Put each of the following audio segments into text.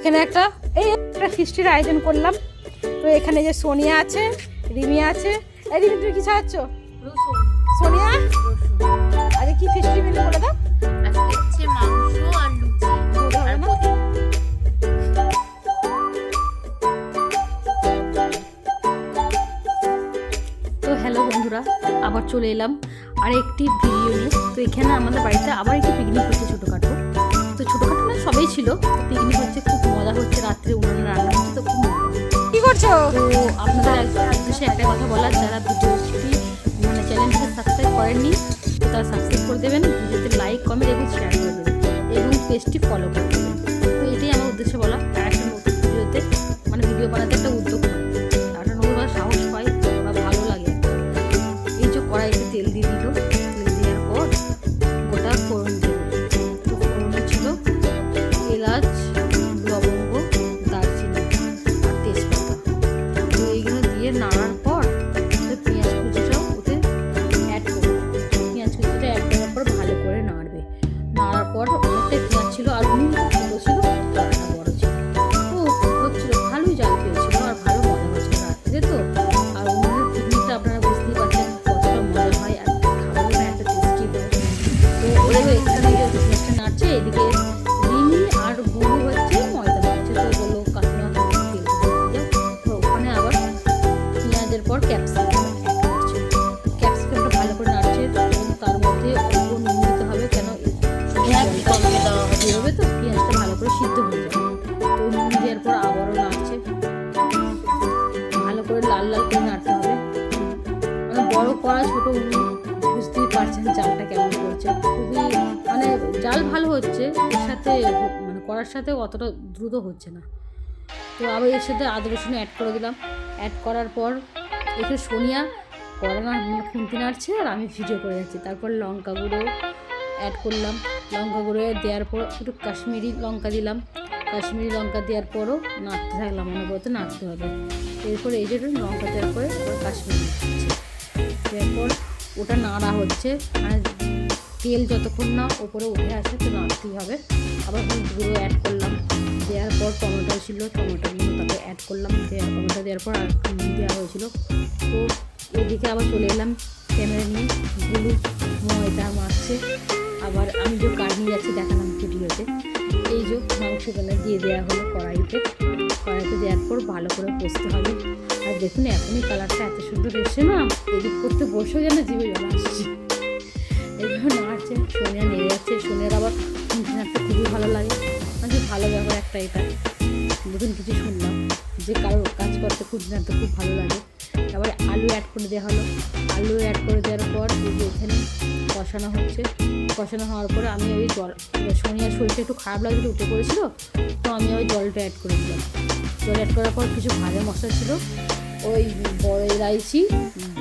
এখানে একটা ফিস্টির আয়োজন করলাম। তো এখানে যে সোনিয়া আছে, রিমি আছে। এই রিমি তুমি কি খাচ্ছ? সোনিয়া আরে কি ফিস্টি মিলে বলে দাও। আজকে হচ্ছে মাংস আর লুচি আর প্রদীপ। তো হ্যালো বন্ধুরা, আবার চলে এলাম আরেকটি ভিডিও নিয়ে। তো এখানে আমাদের বাড়িতে আবার একটি পিকনিক হচ্ছে ছোটোখাটো। তো ছোটোখাটো না সবাই ছিল, পিকনিক হচ্ছে, খুব মজা হচ্ছে, রাত্রে উনুনে রান্না হচ্ছে। তো খুব মজা। কী করছো? তো আপনাদের উদ্দেশ্যে একটা কথা বলার, যারা ভিডিওটি মানে চ্যানেলটিকে সাবস্ক্রাইব করেননি তো তারা সাবস্ক্রাইব করে দেবেন, ভিডিওতে লাইক কমেন্ট এবং শেয়ার করে দেবেন এবং পেজটি ফলো করে দেবেন। তো এটাই আমার উদ্দেশ্য বলা। আর একটা নতুন ভিডিওতে মানে ভিডিও বানাতে একটা উদ্যোগ হয়, একটা নতুন সাহস পাই বা ভালো লাগে। এই যে কড়াইতে তেল দিয়ে দিল, তেল দেওয়ার পর গোটা ফোড়ন দিল। তো ফোড়নে ছিল এলাচ, লবঙ্গ, দারচিনি আর তেজপাতা। তো এইগুলো দিয়ে নাড়ার পর পেঁয়াজ কুচিটাও ওতে অ্যাড করবে। পেঁয়াজ কুচিটা অ্যাড করার পর ভালো করে নাড়বে। নাড়ার পর অনেকটাই পেঁয়াজ ছিল আর উনুনটা ছোটো ছিল, কড়াইটা বড় ছিল। তো হচ্ছিল, ভালোই জাল পেয়েছিল আর ভালো মজা হচ্ছিল রাত্রে। তো আর উনুনের পিকনিকটা আপনারা বুঝতেই পারছেন কতটা মজা হয় আর খাবারও একটা টেস্টি হয়। তো ওদের এখানে যে পেঁয়াজটা নাড়ছে, এদিকে রিমি আর গুরু হচ্ছে ময়দা মাখছে। তো বললো কাকিমা তেল দিয়ে যাও। তো ওখানে আবার পেঁয়াজের পর ক্যাপসিকাম অ্যাড করছে। ক্যাপসিকামটা ভালো করে নাড়ছে এবং তার মধ্যে অল্প নুন দিতে হবে, কেন বেরোবে তো পেঁয়াজটা ভালো করে সিদ্ধ হয়ে যাবে। তো নুন দেওয়ার পর আবারও নাড়ছে, ভালো করে লাল লাল করে নাড়তে হবে। মানে বড় কড়া ছোটো উনুন, বুঝতেই পারছেন জালটা কেমন করছে। খুবই মানে জাল ভালো হচ্ছে, এর সাথে মানে কড়ার সাথে অতটা দ্রুত হচ্ছে না। তো আবার এর সাথে আদা রসুন অ্যাড করে দিলাম। অ্যাড করার পর এখানে সোনিয়া কড়া খুন্তি নাড়ছে আর আমি ভিডিও করে যাচ্ছি। তারপর লঙ্কা গুঁড়ো অ্যাড করলাম। লঙ্কা গুঁড়ো দেওয়ার পর একটু কাশ্মীরি লঙ্কা দিলাম। কাশ্মীরি লঙ্কা দেওয়ার পরও নাড়তে থাকলাম, অনবরত নাড়তে হবে। এরপর এই যে লঙ্কা দেওয়ার পরে আবার কাশ্মীরি দেওয়ার পর ওটা নাড়া হচ্ছে। আর তেল যতক্ষণ না ওপরে উঠে আসে তো নাড়তেই হবে। আবার হলুদ গুঁড়ো অ্যাড করলাম। দেওয়ার পর টমেটো ছিল, টমেটোগুলো তারপরে অ্যাড করলাম। টমেটো দেওয়ার পর আর দেওয়া হয়েছিল। তো এদিকে আবার চলে এলাম ক্যামেরা নিয়ে, গুলো ময়দা মাখছে। আবার আমি যে কাঠ নিয়ে যাচ্ছি দেখালাম ভিডিওতে। এই যে মাংসগুলো দিয়ে দেওয়া হলো কড়াইতে। কড়াইতে দেওয়ার পর ভালো করে কষতে হবে। আর দেখুন এখনই কালারটা এত সুন্দর এসে না, এডিট করতে বসেও যেন জিভে জল আসছে। এইভাবে নাড়ছে, সোনিয়া নেড়ে যাচ্ছে। সোনিয়ার আবার খুঁটি নাড়তে খুবই ভালো লাগে, মানে ভালো ব্যাপার একটা। এটা নতুন কিছু শুনলাম যে কারোর কাজ করতে খুঁটি নাড়তে খুব ভালো লাগে। তারপরে আলু অ্যাড করে দেওয়া হলো। আলু অ্যাড করে দেওয়ার পর এই যে এখানে কষানো হচ্ছে। কষানো হওয়ার পরে আমি ওই জল, সোনিয়ার শরীরটা একটু খারাপ লাগছিল, উঠে পড়েছিল। তো আমি ওই জলটা অ্যাড করে দিলাম। জল অ্যাড করার পর কিছু ভাজা মশলা ছিল, ওই বড় এলাইচি,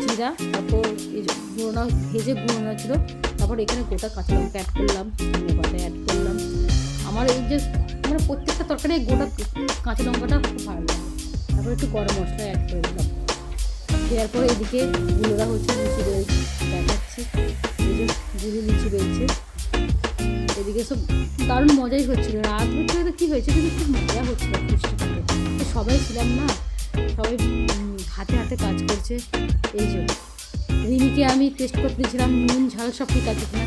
জিরা, তারপর এই গুঁড়োনা ভেজে গুঁড়োনা ছিল। তারপর এখানে গোটা কাঁচা লঙ্কা অ্যাড করলাম, ধনে পাতা অ্যাড করলাম। আমার এই যে মানে প্রত্যেকটা তরকারি গোটা কাঁচা লঙ্কাটা খুব ভালো লাগে। তারপর একটু গরম মশলা অ্যাড করে দিলাম। দেওয়ার পরে এদিকে গুঁড়োরা হচ্ছে, লুচি রয়েছে দেখাচ্ছি। এই যে গুঁড়ো লুচি রয়েছে এদিকে, সব দারুণ মজাই হচ্ছিলো। রাত হচ্ছে তো কী হয়েছে, কিন্তু খুব মজা হচ্ছিলো পুষ্টিটাকে। তো সবাই ছিলাম না, সবাই হাতে হাতে কাজ করছে। এই যে রিমিকে আমি টেস্ট করতে দিয়েছিলাম নুন ঝাল সব ঠিক আছে কিনা।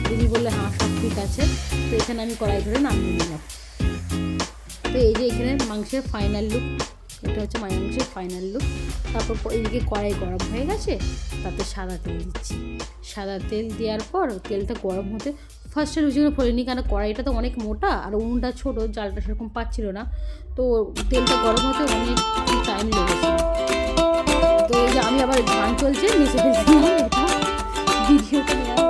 রিমি বললে হ্যাঁ সব ঠিক আছে। তো এখানে আমি কড়াই ধরে নামিয়ে নিলাম। তো এই যে এখানে মাংসের ফাইনাল লুক, এটা হচ্ছে মাংসের ফাইনাল লুক। তারপর এইদিকে কড়াই গরম হয়ে গেছে, তাতে সাদা তেল দিচ্ছি। সাদা তেল দেওয়ার পর তেলটা গরম হতে ফার্স্টে লুচিগুলো ফোলেনি, কারণ কড়াইটা তো অনেক মোটা আর উনুনটা ছোটো, জালটা সেরকম পাচ্ছিল না। তো তেলটা গরম হতে অনেক টাইম লেগেছে। তো এই যে আমি আবার গান চলছে মিশে ফেলছি, ভিডিওটা নেওয়া